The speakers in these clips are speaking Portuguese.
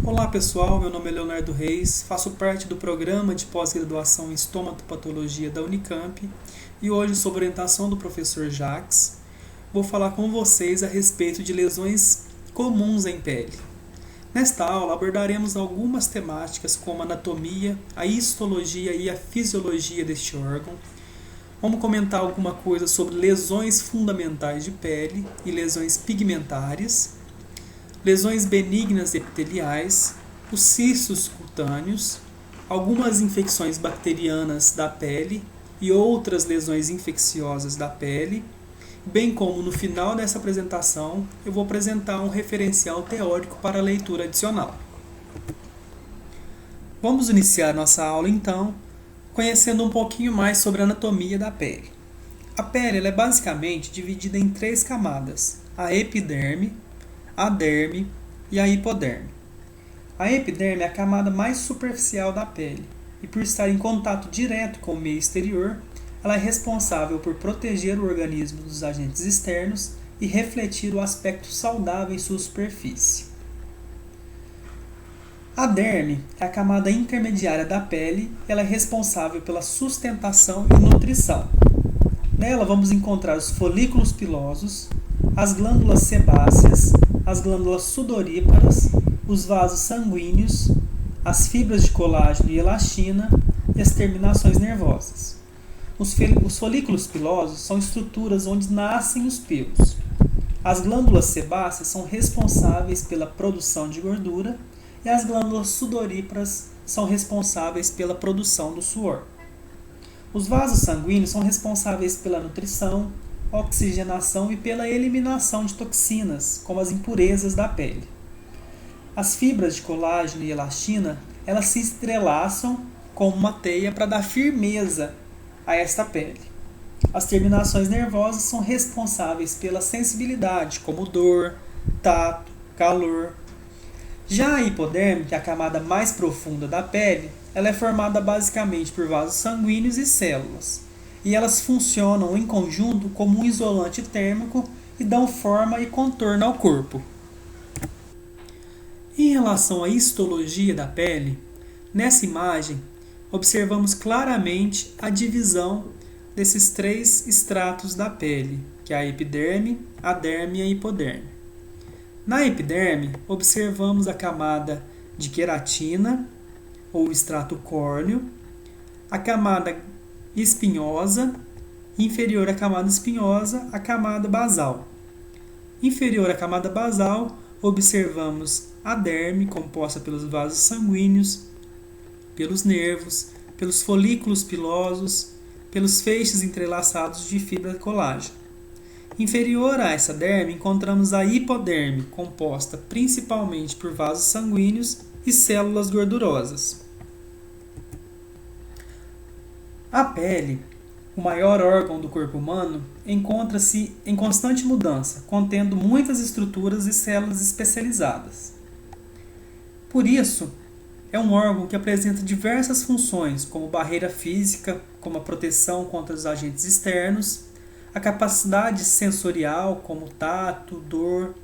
Olá pessoal, meu nome é Leonardo Reis, faço parte do programa de pós-graduação em estomatopatologia da Unicamp e hoje, sob orientação do professor Jacques, vou falar com vocês a respeito de lesões comuns em pele. Nesta aula abordaremos algumas temáticas como a anatomia, a histologia e a fisiologia deste órgão. Vamos comentar alguma coisa sobre lesões fundamentais de pele e lesões pigmentárias, lesões benignas epiteliais, os cistos cutâneos, algumas infecções bacterianas da pele e outras lesões infecciosas da pele, bem como no final dessa apresentação eu vou apresentar um referencial teórico para a leitura adicional. Vamos iniciar nossa aula então conhecendo um pouquinho mais sobre a anatomia da pele. A pele é basicamente dividida em três camadas: a epiderme, a derme e a hipoderme. A epiderme é a camada mais superficial da pele e, por estar em contato direto com o meio exterior, ela é responsável por proteger o organismo dos agentes externos e refletir o aspecto saudável em sua superfície. A derme é a camada intermediária da pele e ela é responsável pela sustentação e nutrição. Nela vamos encontrar os folículos pilosos, as glândulas sebáceas, as glândulas sudoríparas, os vasos sanguíneos, as fibras de colágeno e elastina e as terminações nervosas. Os folículos pilosos são estruturas onde nascem os pelos. As glândulas sebáceas são responsáveis pela produção de gordura e as glândulas sudoríparas são responsáveis pela produção do suor. Os vasos sanguíneos são responsáveis pela nutrição, oxigenação e pela eliminação de toxinas, como as impurezas da pele. As fibras de colágeno e elastina, elas se entrelaçam como uma teia para dar firmeza a esta pele. As terminações nervosas são responsáveis pela sensibilidade, como dor, tato, calor. Já a hipoderme, que é a camada mais profunda da pele, ela é formada basicamente por vasos sanguíneos e células, e elas funcionam em conjunto como um isolante térmico e dão forma e contorno ao corpo. Em relação à histologia da pele, nessa imagem observamos claramente a divisão desses três estratos da pele, que é a epiderme, a derme e a hipoderme. Na epiderme, observamos a camada de queratina, ou extrato córneo, a camada espinhosa, inferior à camada espinhosa, a camada basal. Inferior à camada basal, observamos a derme, composta pelos vasos sanguíneos, pelos nervos, pelos folículos pilosos, pelos feixes entrelaçados de fibra de colágeno. Inferior a essa derme, encontramos a hipoderme, composta principalmente por vasos sanguíneos e células gordurosas. A pele, o maior órgão do corpo humano, encontra-se em constante mudança, contendo muitas estruturas e células especializadas. Por isso, é um órgão que apresenta diversas funções, como barreira física, como a proteção contra os agentes externos, a capacidade sensorial, como tato, dor,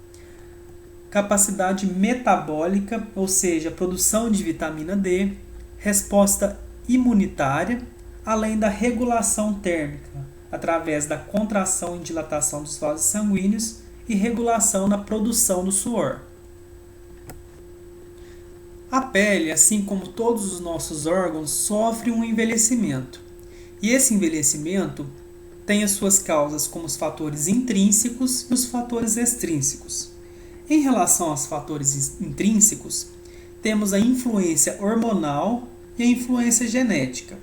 capacidade metabólica, ou seja, produção de vitamina D, resposta imunitária, além da regulação térmica, através da contração e dilatação dos vasos sanguíneos e regulação na produção do suor. A pele, assim como todos os nossos órgãos, sofre um envelhecimento. E esse envelhecimento tem as suas causas como os fatores intrínsecos e os fatores extrínsecos. Em relação aos fatores intrínsecos, temos a influência hormonal e a influência genética.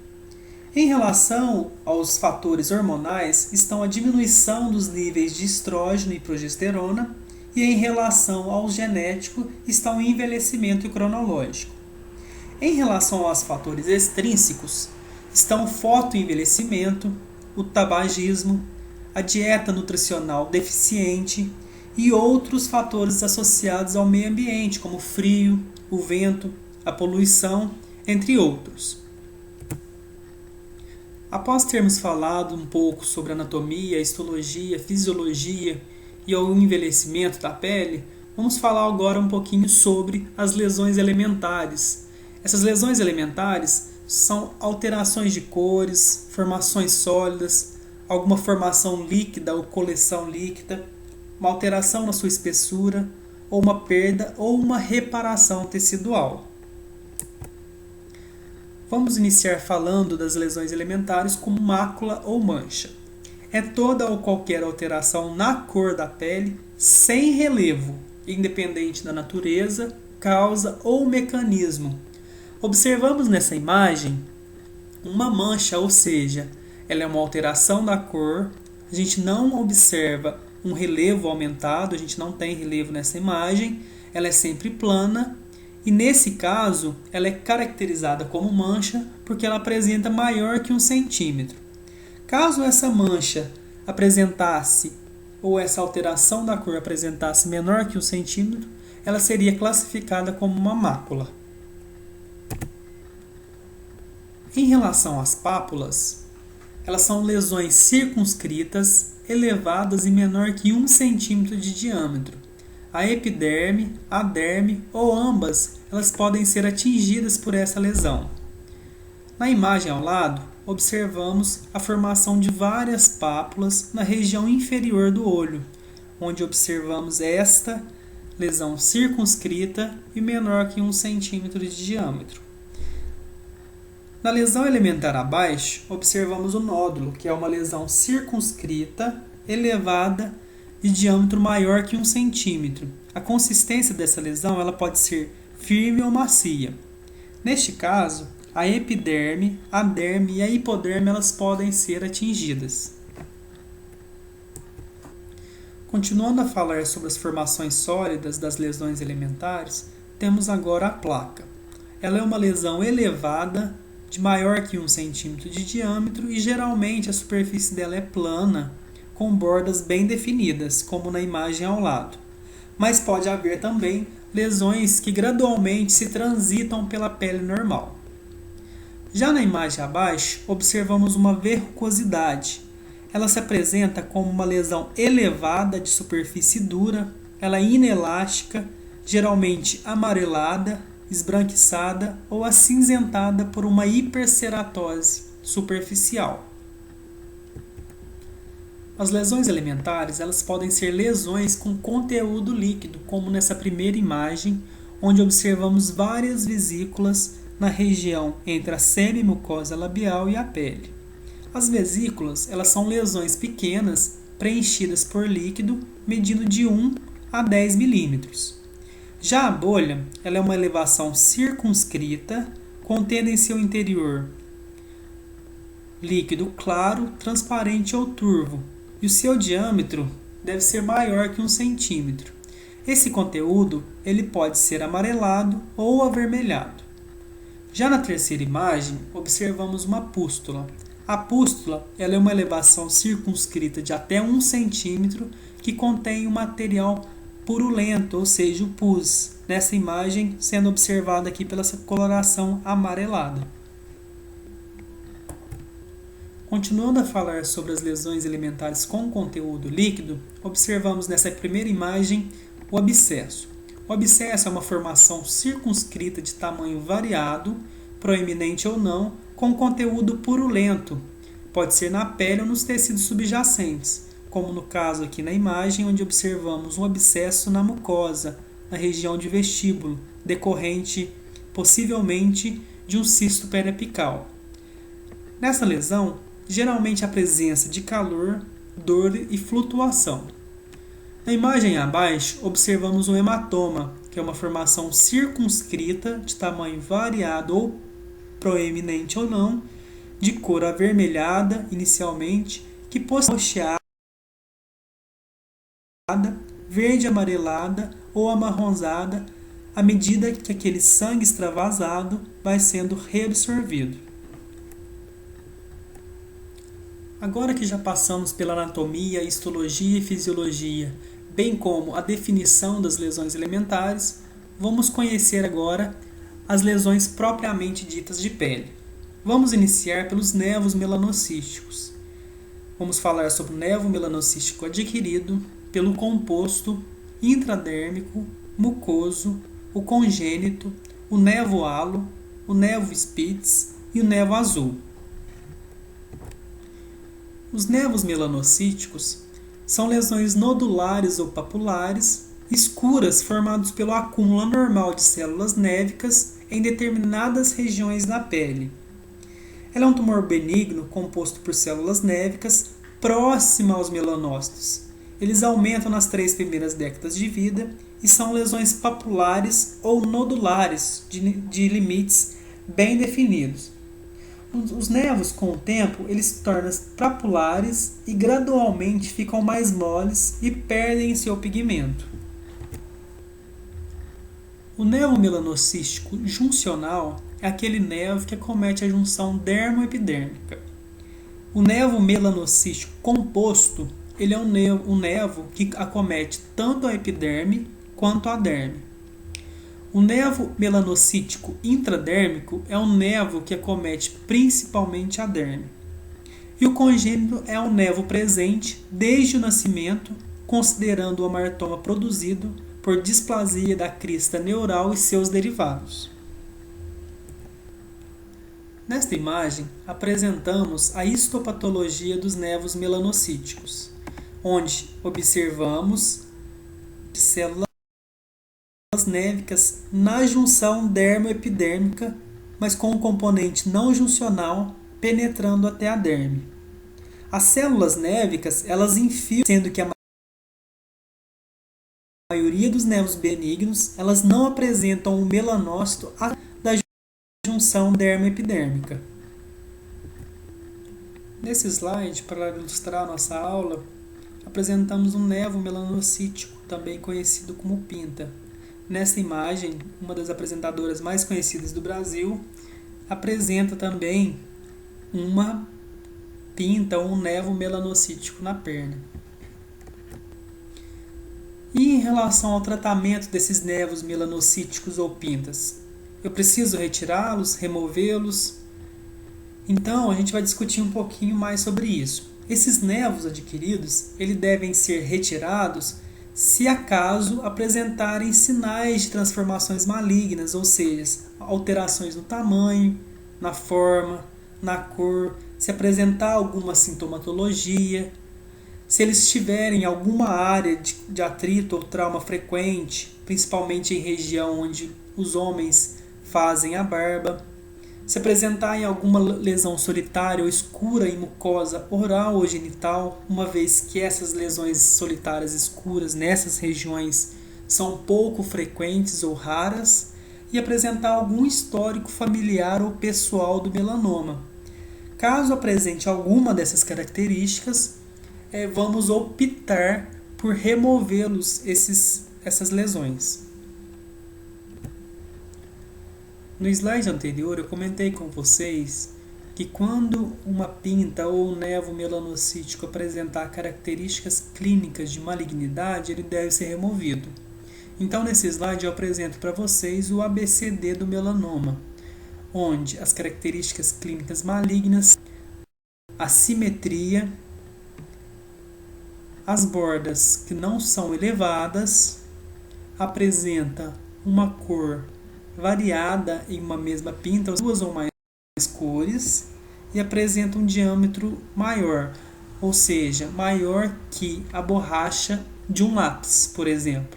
Em relação aos fatores hormonais, estão a diminuição dos níveis de estrógeno e progesterona, e em relação ao genético está o envelhecimento cronológico. Em relação aos fatores extrínsecos, estão o fotoenvelhecimento, o tabagismo, a dieta nutricional deficiente e outros fatores associados ao meio ambiente, como o frio, o vento, a poluição, entre outros. Após termos falado um pouco sobre anatomia, histologia, fisiologia e o envelhecimento da pele, Vamos falar agora um pouquinho sobre as lesões elementares. Essas lesões elementares são alterações de cores, formações sólidas, alguma formação líquida ou coleção líquida, uma alteração na sua espessura, ou uma perda ou uma reparação tecidual. Vamos iniciar falando das lesões elementares como mácula ou mancha. É toda ou qualquer alteração na cor da pele sem relevo, independente da natureza, causa ou mecanismo. Observamos nessa imagem uma mancha, ou seja, ela é uma alteração da cor. A gente não observa um relevo aumentado, a gente não tem relevo nessa imagem, ela é sempre plana e nesse caso ela é caracterizada como mancha porque ela apresenta maior que 1 centímetro. Caso essa mancha apresentasse ou essa alteração da cor apresentasse menor que 1 centímetro, ela seria classificada como uma mácula. Em relação às pápulas, elas são lesões circunscritas, elevadas e menor que 1 centímetro de diâmetro. A epiderme, a derme ou ambas, elas podem ser atingidas por essa lesão. Na imagem ao lado, observamos a formação de várias pápulas na região inferior do olho, onde observamos esta lesão circunscrita e menor que 1 centímetro de diâmetro. Na lesão elementar abaixo, observamos o nódulo, que é uma lesão circunscrita, elevada de diâmetro maior que 1 centímetro. A consistência dessa lesão ela pode ser firme ou macia. Neste caso, a epiderme, a derme e a hipoderme elas podem ser atingidas. Continuando a falar sobre as formações sólidas das lesões elementares, temos agora a placa. Ela é uma lesão elevada, de maior que 1 centímetro de diâmetro e geralmente a superfície dela é plana, com bordas bem definidas, como na imagem ao lado. Mas pode haver também lesões que gradualmente se transitam pela pele normal. Já na imagem abaixo, observamos uma verrucosidade. Ela se apresenta como uma lesão elevada de superfície dura, ela é inelástica, geralmente amarelada, esbranquiçada ou acinzentada por uma hiperceratose superficial. As lesões elementares elas podem ser lesões com conteúdo líquido, como nessa primeira imagem, onde observamos várias vesículas na região entre a semimucosa labial e a pele. As vesículas elas são lesões pequenas preenchidas por líquido, medindo de 1 a 10 milímetros. Já a bolha ela é uma elevação circunscrita, contendo em seu interior líquido claro, transparente ou turvo, e o seu diâmetro deve ser maior que 1 centímetro. Esse conteúdo ele pode ser amarelado ou avermelhado. Já na terceira imagem, observamos uma pústula. A pústula ela é uma elevação circunscrita de até 1 centímetro que contém um material purulento, ou seja, o pus, nessa imagem sendo observada aqui pela coloração amarelada. Continuando a falar sobre as lesões elementares com conteúdo líquido, observamos nessa primeira imagem o abscesso. O abscesso é uma formação circunscrita de tamanho variado, proeminente ou não, com conteúdo purulento. Pode ser na pele ou nos tecidos subjacentes, como no caso aqui na imagem, onde observamos um abscesso na mucosa, na região de vestíbulo, decorrente possivelmente de um cisto periapical. Nessa lesão, geralmente a presença de calor, dor e flutuação. Na imagem abaixo, observamos um hematoma, que é uma formação circunscrita de tamanho variado ou proeminente ou não, de cor avermelhada inicialmente, que posteriormente verde amarelada ou amarronzada à medida que aquele sangue extravasado vai sendo reabsorvido. Agora que já passamos pela anatomia, histologia e fisiologia, bem como a definição das lesões elementares, vamos conhecer agora as lesões propriamente ditas de pele. Vamos iniciar pelos nevos melanocísticos. Vamos falar sobre o nevo melanocístico adquirido pelo composto intradérmico, mucoso, o congênito, o nevo halo, o nevo Spitz e o nevo azul. Os nevos melanocíticos são lesões nodulares ou papulares escuras formadas pelo acúmulo anormal de células névicas em determinadas regiões da pele. Ela é um tumor benigno composto por células névicas próxima aos melanócitos. Eles aumentam nas 3 primeiras décadas de vida e são lesões papulares ou nodulares de limites bem definidos. Os nevos, com o tempo, eles se tornam papulares e gradualmente ficam mais moles e perdem seu pigmento. O nevo melanocístico juncional é aquele nevo que acomete a junção dermoepidérmica. O nevo melanocístico composto ele é um nevo que acomete tanto a epiderme quanto a derme. O nevo melanocítico intradérmico é um nevo que acomete principalmente a derme. E o congênito é um nevo presente desde o nascimento, considerando o amartoma produzido por displasia da crista neural e seus derivados. Nesta imagem, apresentamos a histopatologia dos nevos melanocíticos, onde observamos células névicas na junção dermoepidérmica, mas com um componente não juncional penetrando até a derme. As células névicas, elas infiltram, sendo que a maioria dos nevos benignos, elas não apresentam um melanócito da junção dermoepidérmica. Nesse slide, para ilustrar a nossa aula, apresentamos um nevo melanocítico, também conhecido como pinta. Nessa imagem, uma das apresentadoras mais conhecidas do Brasil apresenta também uma pinta ou um nevo melanocítico na perna. E em relação ao tratamento desses nevos melanocíticos ou pintas? Eu preciso retirá-los, removê-los? Então, a gente vai discutir um pouquinho mais sobre isso. Esses nevos adquiridos, eles devem ser retirados se acaso apresentarem sinais de transformações malignas, ou seja, alterações no tamanho, na forma, na cor, se apresentar alguma sintomatologia, se eles tiverem alguma área de atrito ou trauma frequente, principalmente em região onde os homens fazem a barba, se apresentarem alguma lesão solitária ou escura em mucosa oral ou genital, uma vez que essas lesões solitárias escuras nessas regiões são pouco frequentes ou raras, e apresentar algum histórico familiar ou pessoal do melanoma. Caso apresente alguma dessas características, vamos optar por removê-los essas lesões. No slide anterior eu comentei com vocês que quando uma pinta ou um nevo melanocítico apresentar características clínicas de malignidade, ele deve ser removido. Então nesse slide eu apresento para vocês o ABCD do melanoma, onde as características clínicas malignas, a simetria, as bordas que não são elevadas, apresenta uma cor variada em uma mesma pinta, duas ou mais cores, e apresenta um diâmetro maior, ou seja, maior que a borracha de um lápis, por exemplo.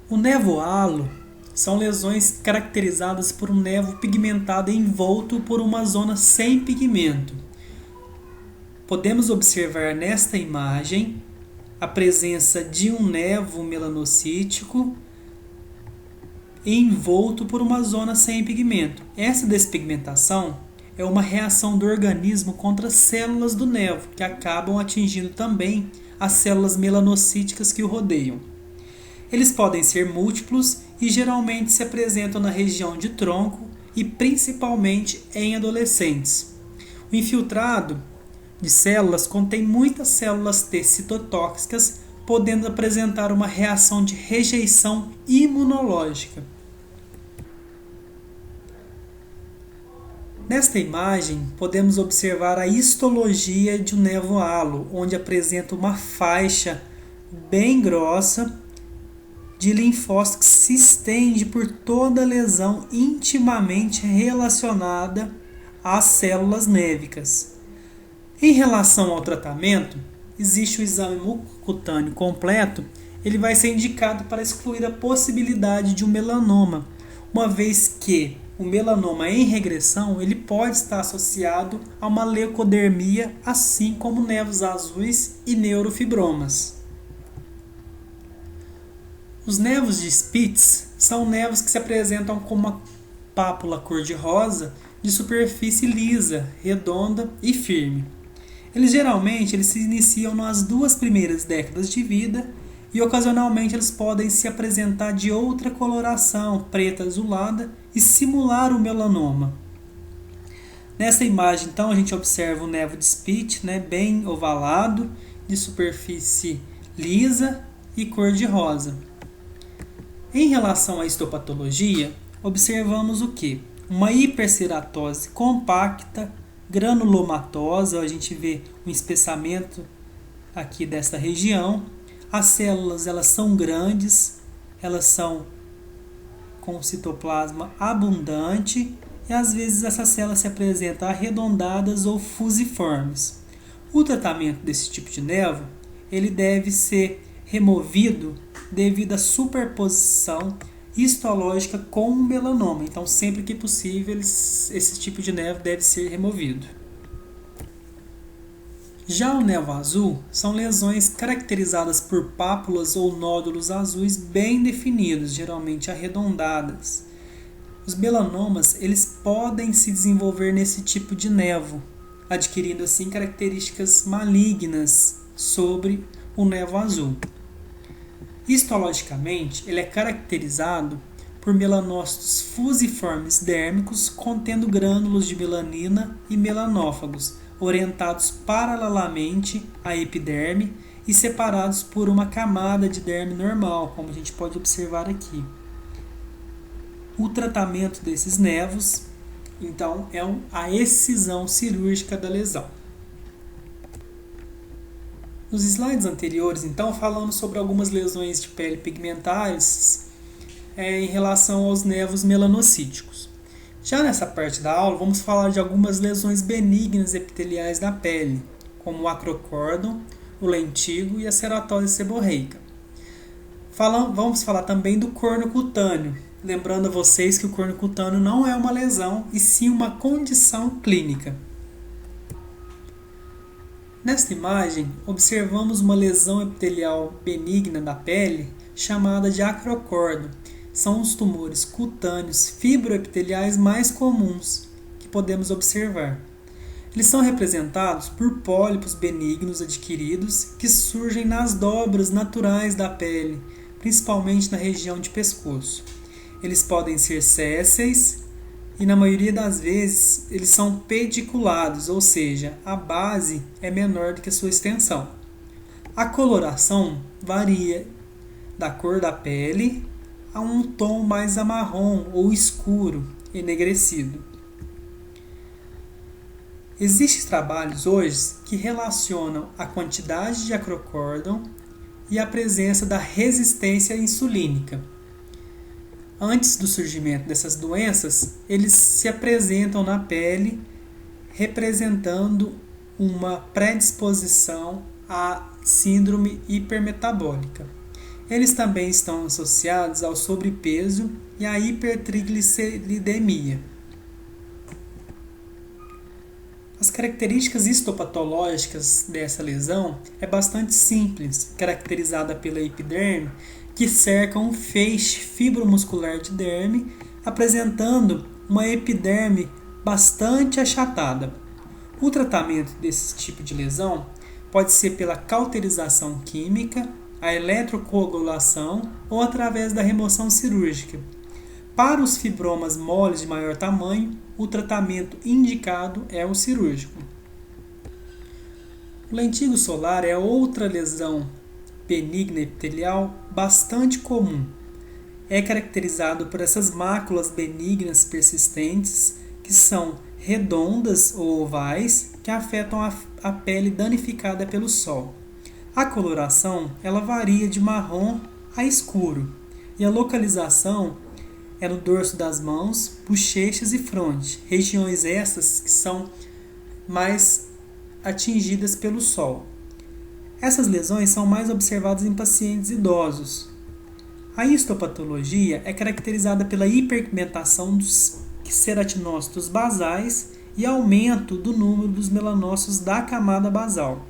O nevo halo são lesões caracterizadas por um nevo pigmentado envolto por uma zona sem pigmento. Podemos observar nesta imagem a presença de um nevo melanocítico envolto por uma zona sem pigmento. Essa despigmentação é uma reação do organismo contra as células do nevo, que acabam atingindo também as células melanocíticas que o rodeiam. Eles podem ser múltiplos e geralmente se apresentam na região de tronco e principalmente em adolescentes. O infiltrado de células contém muitas células T citotóxicas, podendo apresentar uma reação de rejeição imunológica. Nesta imagem, podemos observar a histologia de um névoa-halo, onde apresenta uma faixa bem grossa de linfócitos que se estende por toda a lesão intimamente relacionada às células névicas. Em relação ao tratamento, existe o exame mucocutâneo completo, ele vai ser indicado para excluir a possibilidade de um melanoma, uma vez que o melanoma em regressão ele pode estar associado a uma leucodermia, assim como névoas azuis e neurofibromas. Os névos de Spitz são névos que se apresentam com uma pápula cor-de-rosa de superfície lisa, redonda e firme. Eles se iniciam nas 2 primeiras décadas de vida e ocasionalmente eles podem se apresentar de outra coloração, preta azulada, e simular o melanoma. Nessa imagem, então, a gente observa o nevo de Spitz, bem ovalado, de superfície lisa e cor-de-rosa. Em relação à histopatologia, observamos o quê? Uma hiperceratose compacta, granulomatosa, a gente vê um espessamento aqui desta região. As células elas são grandes, elas são com citoplasma abundante e às vezes essas células se apresentam arredondadas ou fusiformes. O tratamento desse tipo de névoa ele deve ser removido devido à superposição histológica com o melanoma. Então, sempre que possível, esse tipo de névoa deve ser removido. Já o névoa azul são lesões caracterizadas por pápulas ou nódulos azuis bem definidos, geralmente arredondadas. Os melanomas eles podem se desenvolver nesse tipo de névoa, adquirindo assim características malignas sobre o névoa azul. Histologicamente, ele é caracterizado por melanócitos fusiformes dérmicos contendo grânulos de melanina e melanófagos, orientados paralelamente à epiderme e separados por uma camada de derme normal, como a gente pode observar aqui. O tratamento desses névos, então, é a excisão cirúrgica da lesão. Nos slides anteriores, então, falamos sobre algumas lesões de pele pigmentares em relação aos névos melanocíticos. Já nessa parte da aula, vamos falar de algumas lesões benignas epiteliais da pele, como o acrocórdon, o lentigo e a ceratose seborreica. Vamos falar também do corno cutâneo, lembrando a vocês que o corno cutâneo não é uma lesão, e sim uma condição clínica. Nesta imagem, observamos uma lesão epitelial benigna da pele chamada de acrocórdon. São os tumores cutâneos fibroepiteliais mais comuns que podemos observar. Eles são representados por pólipos benignos adquiridos que surgem nas dobras naturais da pele, principalmente na região de pescoço. Eles podem ser sésseis e, na maioria das vezes, eles são pediculados, ou seja, a base é menor do que a sua extensão. A coloração varia da cor da pele a um tom mais amarrom ou escuro, enegrecido. Existem trabalhos hoje que relacionam a quantidade de acrocórdon e a presença da resistência insulínica. Antes do surgimento dessas doenças, eles se apresentam na pele representando uma predisposição à síndrome hipermetabólica. Eles também estão associados ao sobrepeso e à hipertrigliceridemia. As características histopatológicas dessa lesão é bastante simples, caracterizada pela epiderme, que cerca um feixe fibromuscular de derme, apresentando uma epiderme bastante achatada. O tratamento desse tipo de lesão pode ser pela cauterização química, a eletrocoagulação ou através da remoção cirúrgica. Para os fibromas moles de maior tamanho, o tratamento indicado é o cirúrgico. O lentigo solar é outra lesão benigna epitelial bastante comum. É caracterizado por essas máculas benignas persistentes que são redondas ou ovais que afetam a pele danificada pelo sol. A coloração ela varia de marrom a escuro e a localização é no dorso das mãos, bochechas e fronte, regiões essas que são mais atingidas pelo sol. Essas lesões são mais observadas em pacientes idosos. A histopatologia é caracterizada pela hiperpigmentação dos queratinócitos basais e aumento do número dos melanócitos da camada basal.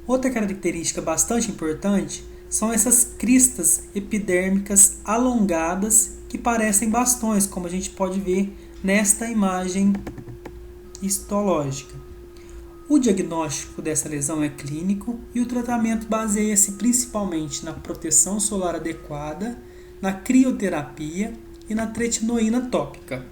Outra característica bastante importante são essas cristas epidérmicas alongadas que parecem bastões, como a gente pode ver nesta imagem histológica. O diagnóstico dessa lesão é clínico e o tratamento baseia-se principalmente na proteção solar adequada, na crioterapia e na tretinoína tópica.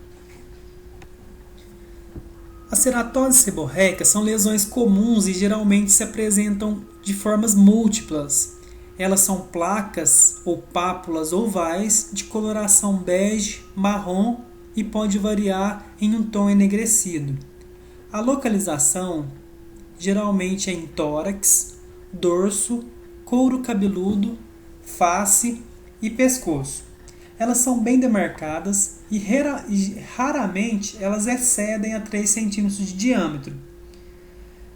As ceratoses seborreicas são lesões comuns e geralmente se apresentam de formas múltiplas. Elas são placas ou pápulas ovais de coloração bege, marrom e pode variar em um tom enegrecido. A localização geralmente é em tórax, dorso, couro cabeludo, face e pescoço. Elas são bem demarcadas e raramente elas excedem a 3 cm de diâmetro.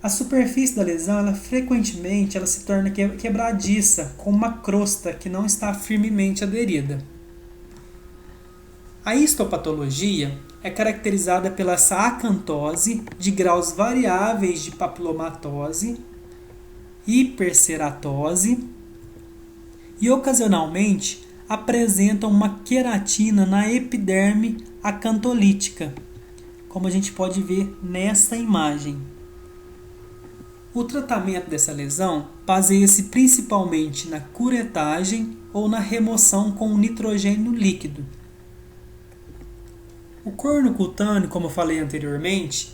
A superfície da lesão frequentemente ela se torna quebradiça, com uma crosta que não está firmemente aderida. A histopatologia é caracterizada pela acantose de graus variáveis de papilomatose, hiperceratose e ocasionalmente apresentam uma queratina na epiderme acantolítica, como a gente pode ver nessa imagem. O tratamento dessa lesão baseia-se principalmente na curetagem ou na remoção com nitrogênio líquido. O corno cutâneo, como eu falei anteriormente,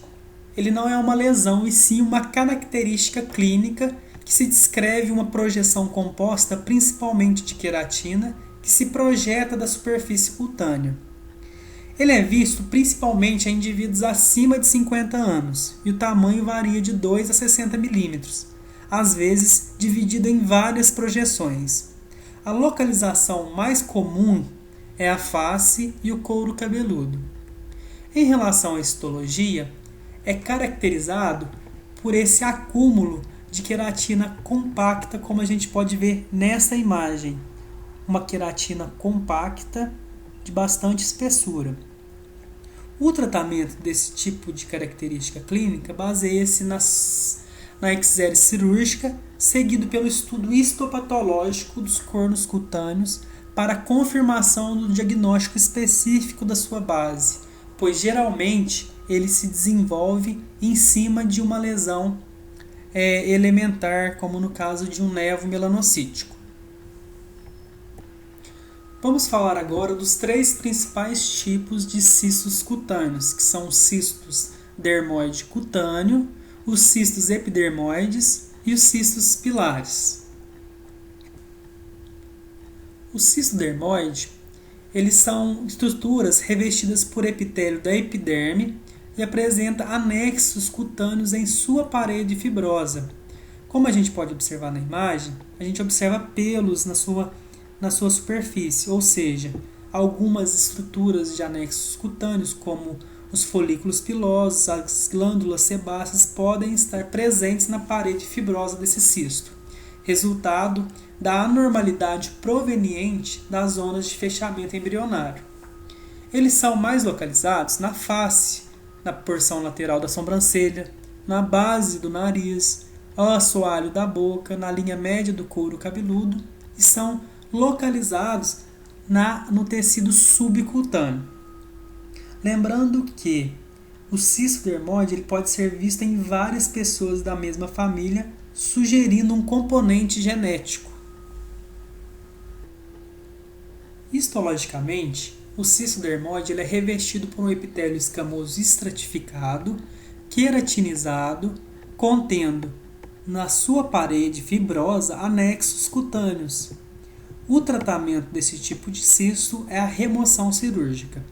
ele não é uma lesão e sim uma característica clínica que se descreve uma projeção composta principalmente de queratina que se projeta da superfície cutânea. Ele é visto principalmente em indivíduos acima de 50 anos e o tamanho varia de 2 a 60 milímetros, às vezes dividido em várias projeções. A localização mais comum é a face e o couro cabeludo. Em relação à histologia, é caracterizado por esse acúmulo de queratina compacta, como a gente pode ver nessa imagem. Uma queratina compacta de bastante espessura. O tratamento desse tipo de característica clínica baseia-se na exérese cirúrgica, seguido pelo estudo histopatológico dos cornos cutâneos para a confirmação do diagnóstico específico da sua base, pois geralmente ele se desenvolve em cima de uma lesão elementar, como no caso de um nevo melanocítico. Vamos falar agora dos 3 principais tipos de cistos cutâneos, que são os cistos dermoide cutâneo, os cistos epidermoides e os cistos pilares. O cisto dermoide, eles são estruturas revestidas por epitélio da epiderme e apresenta anexos cutâneos em sua parede fibrosa. Como a gente pode observar na imagem, a gente observa pelos na sua superfície, ou seja, algumas estruturas de anexos cutâneos, como os folículos pilosos, as glândulas sebáceas, podem estar presentes na parede fibrosa desse cisto, resultado da anormalidade proveniente das zonas de fechamento embrionário. Eles são mais localizados na face, na porção lateral da sobrancelha, na base do nariz, ao assoalho da boca, na linha média do couro cabeludo e são localizados no tecido subcutâneo. Lembrando que o cisto dermoide ele pode ser visto em várias pessoas da mesma família, sugerindo um componente genético. Histologicamente, o cisto dermoide ele é revestido por um epitélio escamoso estratificado, queratinizado, contendo na sua parede fibrosa anexos cutâneos. O tratamento desse tipo de cisto é a remoção cirúrgica.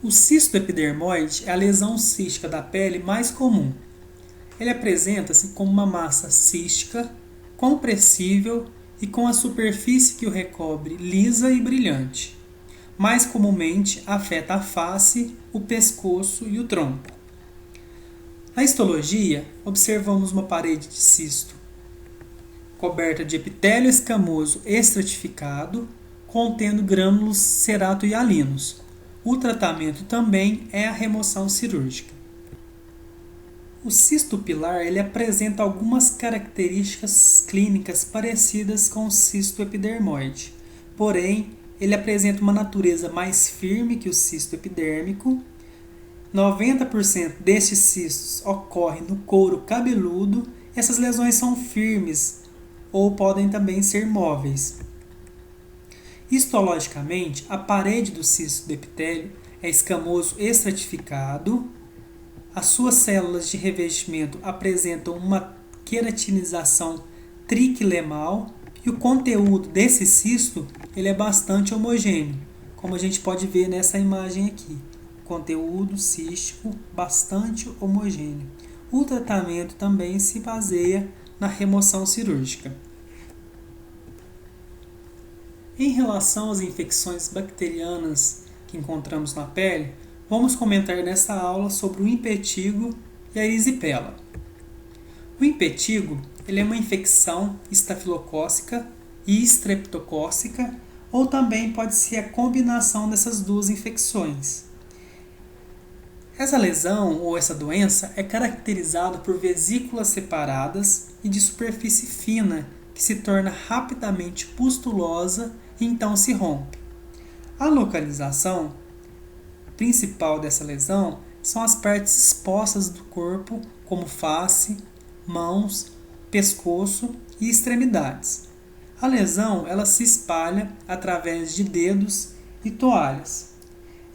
O cisto epidermoide é a lesão cística da pele mais comum. Ele apresenta-se como uma massa cística, compressível e com a superfície que o recobre lisa e brilhante. Mais comumente afeta a face, o pescoço e o tronco. Na histologia, observamos uma parede de cisto coberta de epitélio escamoso estratificado, contendo grânulos cerato-hialinos. O tratamento também é a remoção cirúrgica. O cisto pilar ele apresenta algumas características clínicas parecidas com o cisto epidermoide, porém, ele apresenta uma natureza mais firme que o cisto epidérmico. 90% destes cistos ocorrem no couro cabeludo. Essas lesões são firmes ou podem também ser móveis. Histologicamente, a parede do cisto do epitélio é escamoso estratificado. As suas células de revestimento apresentam uma queratinização triquilemal e o conteúdo desse cisto ele é bastante homogêneo, como a gente pode ver nessa imagem aqui. Conteúdo cístico bastante homogêneo. O tratamento também se baseia na remoção cirúrgica. Em relação às infecções bacterianas que encontramos na pele, vamos comentar nesta aula sobre o impetigo e a erisipela. O impetigo ele é uma infecção estafilocócica e estreptocócica, ou também pode ser a combinação dessas duas infecções. Essa lesão ou essa doença é caracterizada por vesículas separadas e de superfície fina que se torna rapidamente pustulosa e então se rompe. A localização principal dessa lesão são as partes expostas do corpo, como face, mãos, pescoço e extremidades. A lesão ela se espalha através de dedos e toalhas.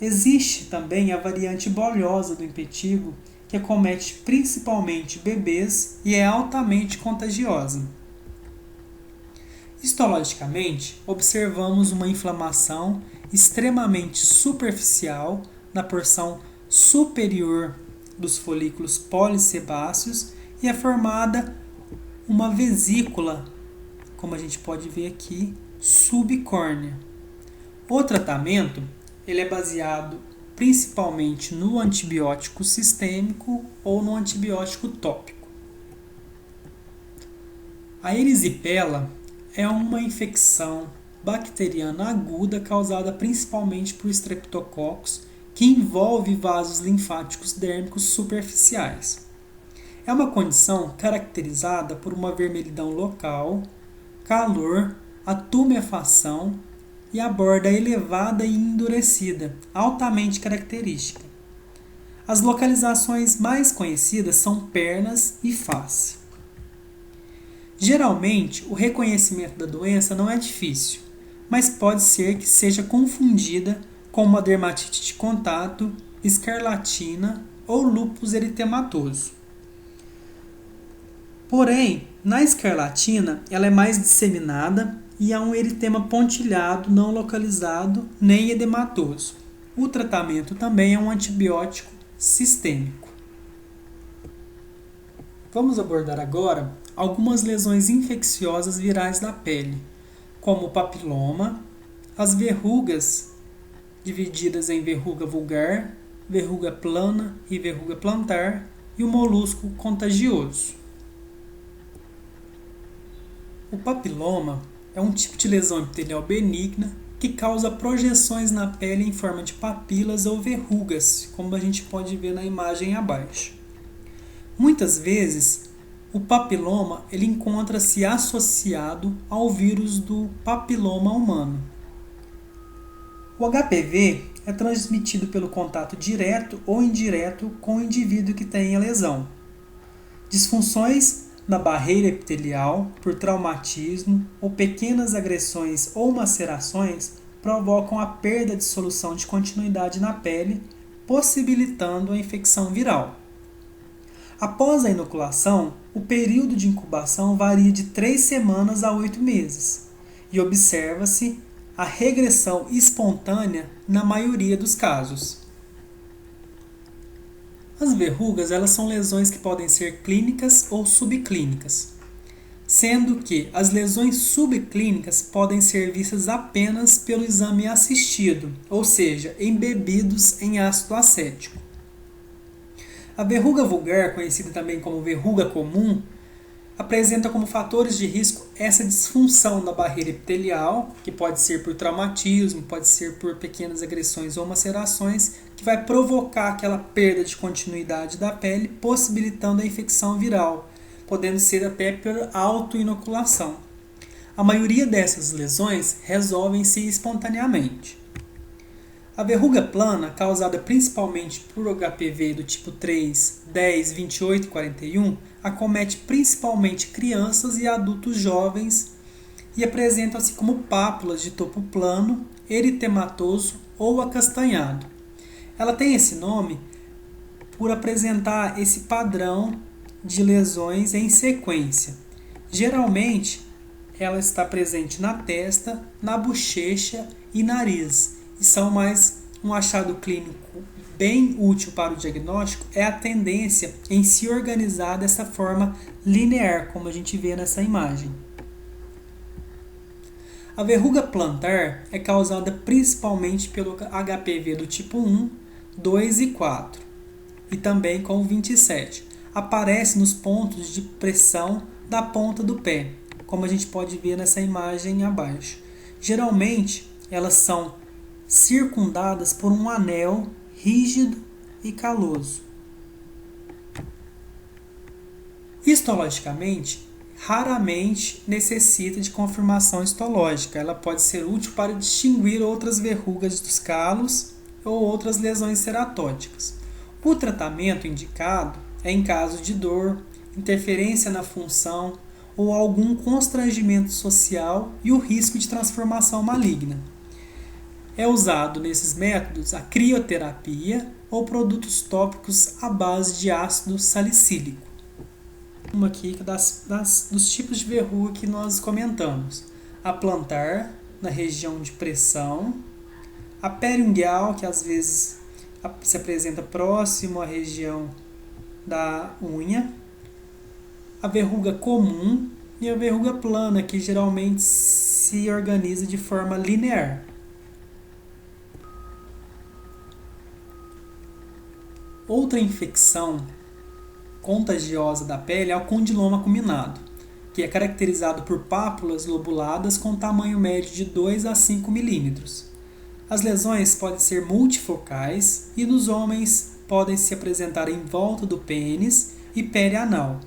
Existe também a variante bolhosa do impetigo, que acomete principalmente bebês e é altamente contagiosa. Histologicamente, observamos uma inflamação extremamente superficial na porção superior dos folículos polissebáceos e é formada uma vesícula, como a gente pode ver aqui, subcórnea. O tratamento ele é baseado principalmente no antibiótico sistêmico ou no antibiótico tópico. A erisipela é uma infecção bacteriana aguda causada principalmente por estreptococcus que envolve vasos linfáticos dérmicos superficiais. É uma condição caracterizada por uma vermelhidão local, calor, a tumefação e a borda elevada e endurecida, altamente característica. As localizações mais conhecidas são pernas e face. Geralmente, o reconhecimento da doença não é difícil, mas pode ser que seja confundida com uma dermatite de contato, escarlatina ou lúpus eritematoso. Porém, na escarlatina, ela é mais disseminada e há um eritema pontilhado não localizado nem edematoso. O tratamento também é um antibiótico sistêmico. Vamos abordar agora algumas lesões infecciosas virais da pele, como o papiloma, as verrugas, divididas em verruga vulgar, verruga plana e verruga plantar, e o molusco contagioso. O papiloma é um tipo de lesão epitelial benigna que causa projeções na pele em forma de papilas ou verrugas, como a gente pode ver na imagem abaixo. Muitas vezes, o papiloma ele encontra-se associado ao vírus do papiloma humano. O HPV é transmitido pelo contato direto ou indireto com o indivíduo que tem a lesão. Disfunções na barreira epitelial por traumatismo ou pequenas agressões ou macerações provocam a perda de solução de continuidade na pele, possibilitando a infecção viral. Após a inoculação, o período de incubação varia de 3 semanas a 8 meses e observa-se a regressão espontânea na maioria dos casos. As verrugas, elas são lesões que podem ser clínicas ou subclínicas, sendo que as lesões subclínicas podem ser vistas apenas pelo exame assistido, ou seja, embebidos em ácido acético. A verruga vulgar, conhecida também como verruga comum, apresenta como fatores de risco essa disfunção da barreira epitelial, que pode ser por traumatismo, pode ser por pequenas agressões ou macerações, que vai provocar aquela perda de continuidade da pele, possibilitando a infecção viral, podendo ser até por autoinoculação. A maioria dessas lesões resolvem-se espontaneamente. A verruga plana, causada principalmente por HPV do tipo 3, 10, 28 e 41, acomete principalmente crianças e adultos jovens e apresentam-se como pápulas de topo plano, eritematoso ou acastanhado. Ela tem esse nome por apresentar esse padrão de lesões em sequência. Geralmente, ela está presente na testa, na bochecha e nariz. E são mais um achado clínico bem útil para o diagnóstico é a tendência em se organizar dessa forma linear, como a gente vê nessa imagem. A verruga plantar é causada principalmente pelo HPV do tipo 1, 2 e 4, e também com o 27. Aparece nos pontos de pressão da ponta do pé, como a gente pode ver nessa imagem abaixo. Geralmente, elas são circundadas por um anel rígido e caloso. Histologicamente, raramente necessita de confirmação histológica. Ela pode ser útil para distinguir outras verrugas dos calos ou outras lesões ceratóticas. O tratamento indicado é em caso de dor, interferência na função ou algum constrangimento social e o risco de transformação maligna. É usado nesses métodos a crioterapia ou produtos tópicos à base de ácido salicílico. Uma aqui dos tipos de verruga que nós comentamos. A plantar, na região de pressão. A periungueal, que às vezes se apresenta próximo à região da unha. A verruga comum e a verruga plana, que geralmente se organiza de forma linear. Outra infecção contagiosa da pele é o condiloma acuminado, que é caracterizado por pápulas lobuladas com tamanho médio de 2 a 5 milímetros. As lesões podem ser multifocais e nos homens podem se apresentar em volta do pênis e pele anal.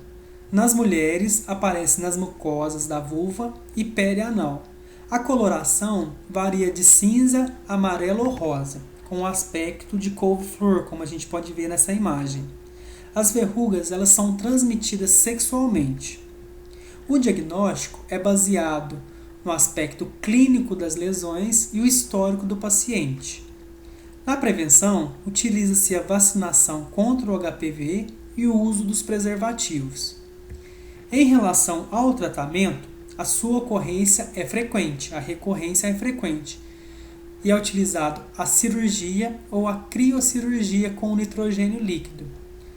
Nas mulheres, aparece nas mucosas da vulva e pele anal. A coloração varia de cinza, amarelo ou rosa, com o aspecto de couve-flor, como a gente pode ver nessa imagem. As verrugas elas são transmitidas sexualmente. O diagnóstico é baseado no aspecto clínico das lesões e o histórico do paciente. Na prevenção, utiliza-se a vacinação contra o HPV e o uso dos preservativos. Em relação ao tratamento, a sua ocorrência é frequente, a recorrência é frequente, e é utilizado a cirurgia ou a criocirurgia com nitrogênio líquido.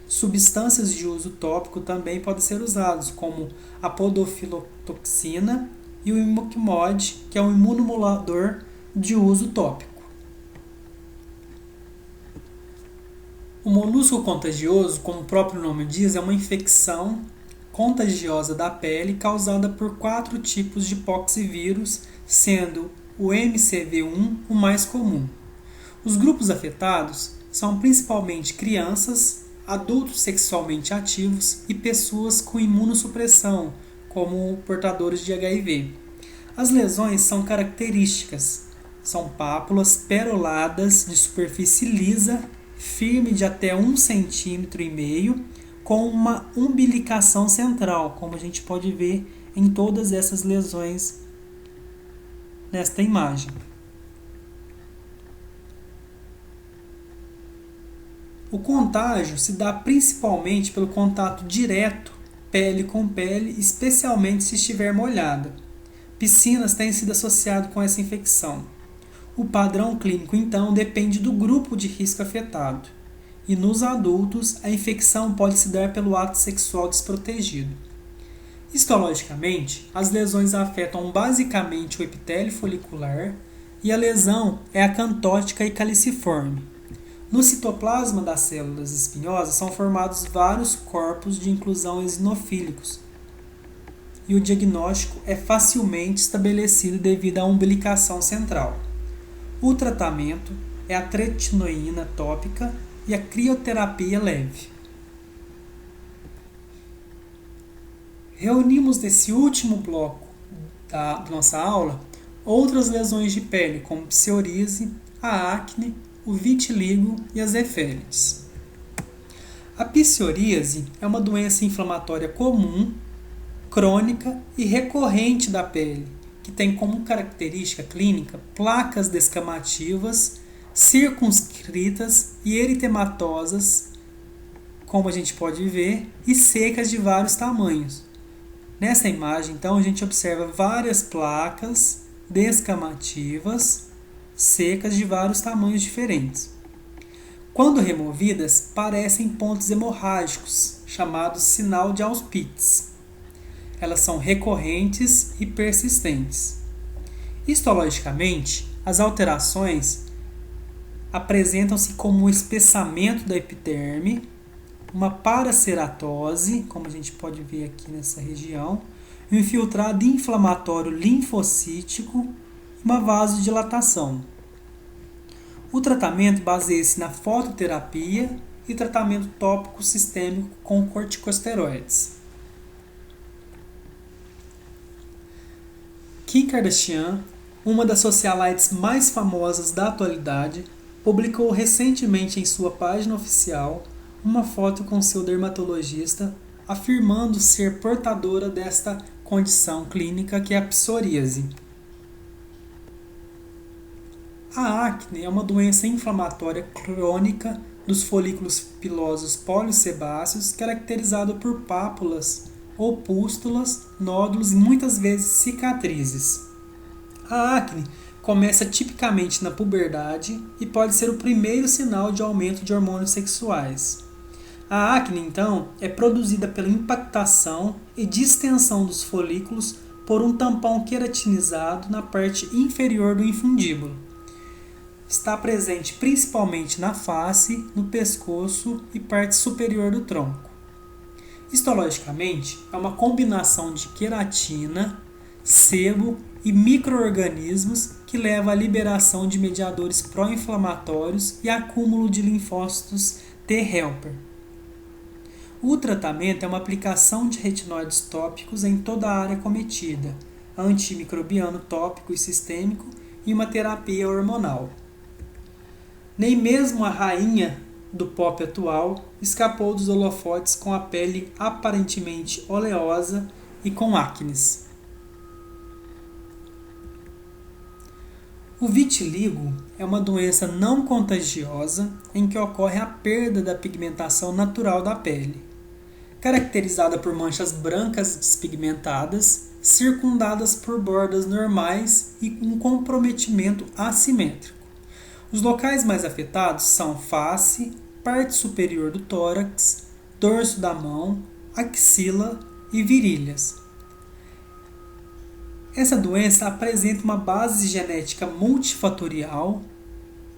Substâncias de uso tópico também podem ser usadas, como a podofilotoxina e o imiquimod, que é um imunomodulador de uso tópico. O molusco contagioso, como o próprio nome diz, é uma infecção contagiosa da pele causada por 4 tipos de poxvírus, sendo o MCV1 o mais comum. Os grupos afetados são principalmente crianças, adultos sexualmente ativos e pessoas com imunossupressão, como portadores de HIV. As lesões são características, são pápulas peroladas de superfície lisa, firme de até 1,5 cm, com uma umbilicação central, como a gente pode ver em todas essas lesões nesta imagem. O contágio se dá principalmente pelo contato direto, pele com pele, especialmente se estiver molhada. Piscinas têm sido associado com essa infecção. O padrão clínico, então, depende do grupo de risco afetado. e nos adultos a infecção pode se dar pelo ato sexual desprotegido. Histologicamente, as lesões afetam basicamente o epitélio folicular e a lesão é acantótica e caliciforme. No citoplasma das células espinhosas são formados vários corpos de inclusão eosinofílicos e o diagnóstico é facilmente estabelecido devido à umbilicação central. O tratamento é a tretinoína tópica e a crioterapia leve. Reunimos nesse último bloco da nossa aula outras lesões de pele, como psoríase, a acne, o vitiligo e as efélides. A psoríase é uma doença inflamatória comum, crônica e recorrente da pele, que tem como característica clínica placas descamativas, circunscritas e eritematosas, como a gente pode ver, e secas de vários tamanhos. Nessa imagem, então, a gente observa várias placas descamativas, secas de vários tamanhos diferentes. Quando removidas, parecem pontos hemorrágicos, chamados sinal de Auspitz. Elas são recorrentes e persistentes. Histologicamente, as alterações apresentam-se como um espessamento da epiderme, uma paraceratose, como a gente pode ver aqui nessa região, um infiltrado inflamatório linfocítico e uma vasodilatação. O tratamento baseia-se na fototerapia e tratamento tópico sistêmico com corticosteroides. Kim Kardashian, uma das socialites mais famosas da atualidade, publicou recentemente em sua página oficial uma foto com seu dermatologista afirmando ser portadora desta condição clínica que é a psoríase. A acne é uma doença inflamatória crônica dos folículos pilosos polissebáceos caracterizada por pápulas ou pústulas, nódulos e muitas vezes cicatrizes. A acne começa tipicamente na puberdade e pode ser o primeiro sinal de aumento de hormônios sexuais. A acne, então, é produzida pela impactação e distensão dos folículos por um tampão queratinizado na parte inferior do infundíbulo. Está presente principalmente na face, no pescoço e parte superior do tronco. Histologicamente, é uma combinação de queratina, sebo e micro-organismos que leva à liberação de mediadores pró-inflamatórios e acúmulo de linfócitos T helper. O tratamento é uma aplicação de retinóides tópicos em toda a área cometida, antimicrobiano tópico e sistêmico e uma terapia hormonal. Nem mesmo a rainha do pop atual escapou dos holofotes com a pele aparentemente oleosa e com acnes. O vitiligo é uma doença não contagiosa em que ocorre a perda da pigmentação natural da pele, caracterizada por manchas brancas despigmentadas, circundadas por bordas normais e um comprometimento assimétrico. Os locais mais afetados são face, parte superior do tórax, dorso da mão, axila e virilhas. Essa doença apresenta uma base genética multifatorial,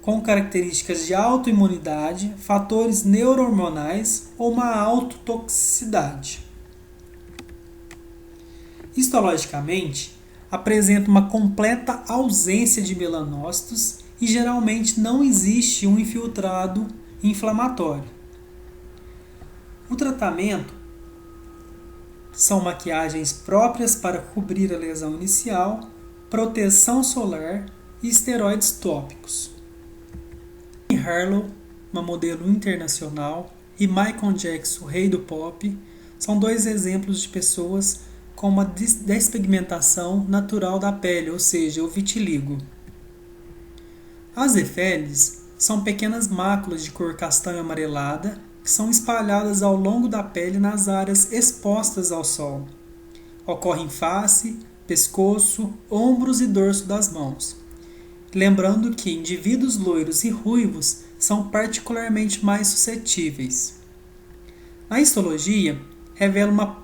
com características de autoimunidade, fatores neurohormonais ou uma autotoxicidade. Histologicamente, apresenta uma completa ausência de melanócitos e geralmente não existe um infiltrado inflamatório. O tratamento são maquiagens próprias para cobrir a lesão inicial, proteção solar e esteroides tópicos. Harlow, uma modelo internacional, e Michael Jackson, o rei do pop, são dois exemplos de pessoas com uma despigmentação natural da pele, ou seja, o vitiligo. As efélides são pequenas máculas de cor castanho amarelada que são espalhadas ao longo da pele nas áreas expostas ao sol. Ocorre em face, pescoço, ombros e dorso das mãos. lembrando que indivíduos loiros e ruivos são particularmente mais suscetíveis. A histologia revela uma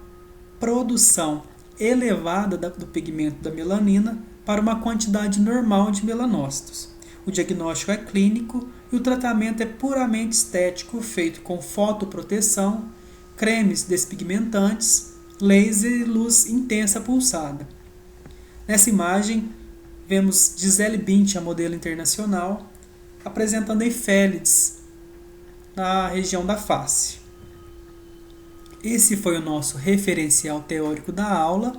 produção elevada do pigmento da melanina para uma quantidade normal de melanócitos. O diagnóstico é clínico e o tratamento é puramente estético, feito com fotoproteção, cremes despigmentantes, laser e luz intensa pulsada. Nessa imagem, vemos Gisele Bündchen, a modelo internacional, apresentando efélides na região da face. Esse foi o nosso referencial teórico da aula.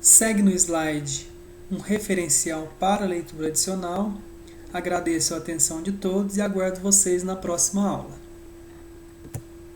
Segue no slide um referencial para a leitura adicional. Agradeço a atenção de todos e aguardo vocês na próxima aula.